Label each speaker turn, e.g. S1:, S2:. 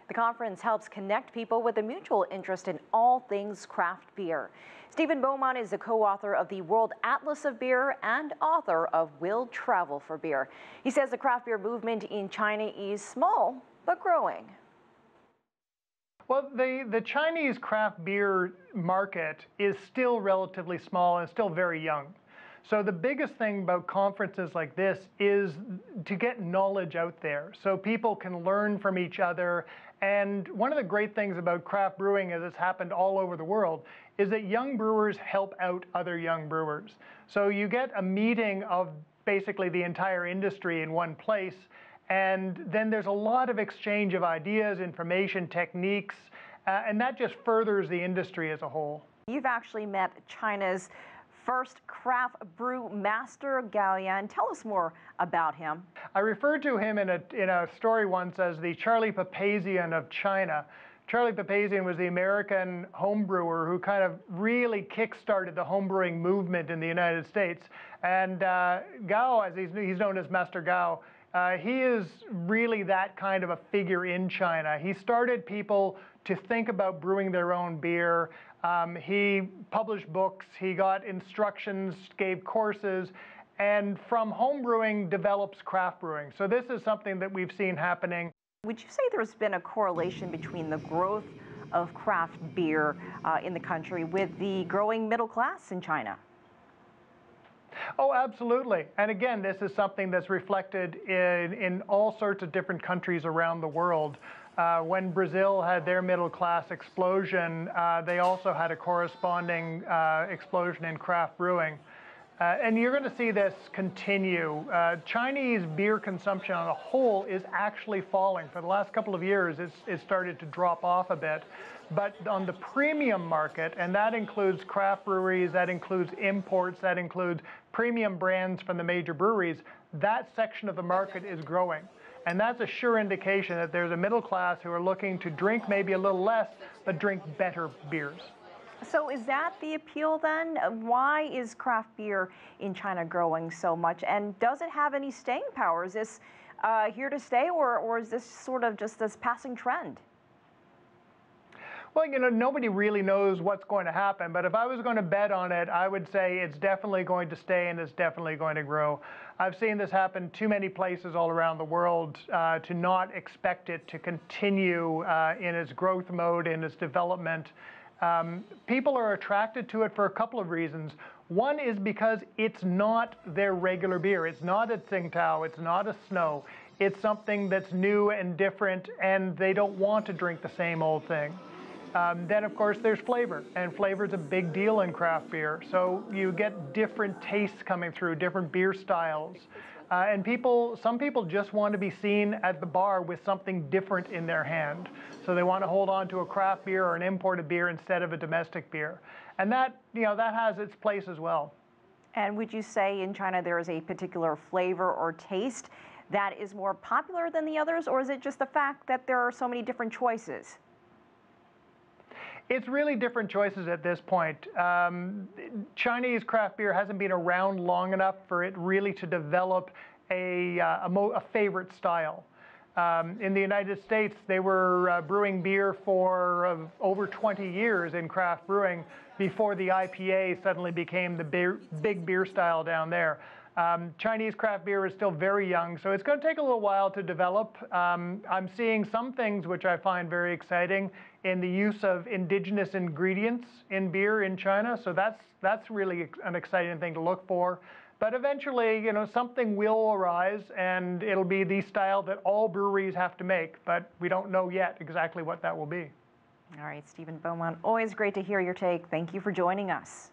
S1: The conference helps connect people with a mutual interest in all things craft beer. Stephen Beaumont is the co-author of the World Atlas of Beer and author of Will Travel for Beer. He says the craft beer movement in China is small, but growing.
S2: Well, the Chinese craft beer market is still relatively small and still very young. So the biggest thing about conferences like this is to get knowledge out there so people can learn from each other. And one of the great things about craft brewing, as it's happened all over the world, is that young brewers help out other young brewers. So you get a meeting of basically the entire industry in one place. And then there's a lot of exchange of ideas, information, techniques, and that just furthers the industry as a whole.
S1: You've actually met China's first craft brew master, Gao Yan. Tell us more about him.
S2: I referred to him in a story once as the Charlie Papazian of China. Charlie Papazian was the American home brewer who kind of really kick-started the home brewing movement in the United States. And Gao, as he's known as Master Gao, he is really that kind of a figure in China. He started people to think about brewing their own beer. He published books, he got instructions, gave courses, and from home brewing develops craft brewing. So this is something that we've seen happening.
S1: Would you say there's been a correlation between the growth of craft beer in the country with the growing middle class in China?
S2: Oh, absolutely. And again, this is something that's reflected in all sorts of different countries around the world. When Brazil had their middle class explosion, they also had a corresponding explosion in craft brewing. And you're going to see this continue. Chinese beer consumption on a whole is actually falling. For the last couple of years, it's started to drop off a bit. But on the premium market, and that includes craft breweries, that includes imports, that includes premium brands from the major breweries, that section of the market is growing. And that's a sure indication that there's a middle class who are looking to drink maybe a little less, but drink better beers.
S1: So is that the appeal then? Why is craft beer in China growing so much? And does it have any staying power? Is this here to stay, or is this sort of just this passing trend?
S2: Well, you know, nobody really knows what's going to happen, but if I was going to bet on it, I would say it's definitely going to stay and it's definitely going to grow. I've seen this happen too many places all around the world to not expect it to continue in its growth mode, in its development. People are attracted to it for a couple of reasons. One is because it's not their regular beer. It's not a Tsingtao, it's not a Snow. It's something that's new and different, and they don't want to drink the same old thing. Then, of course, there's flavor, and flavor is a big deal in craft beer. So you get different tastes coming through, different beer styles. And some people just want to be seen at the bar with something different in their hand. So they want to hold on to a craft beer or an imported beer instead of a domestic beer. And that, that has its place as well.
S1: And would you say in China there is a particular flavor or taste that is more popular than the others, or is it just the fact that there are so many different choices?
S2: It's really different choices at this point. Chinese craft beer hasn't been around long enough for it really to develop a favorite style. In the United States, they were brewing beer for over 20 years in craft brewing before the IPA suddenly became the big beer style down there. Chinese craft beer is still very young, so it's going to take a little while to develop. I'm seeing some things which I find very exciting in the use of indigenous ingredients in beer in China, so that's really an exciting thing to look for. But eventually, something will arise, and it'll be the style that all breweries have to make, but we don't know yet exactly what that will be.
S1: All right, Stephen Beaumont, always great to hear your take. Thank you for joining us.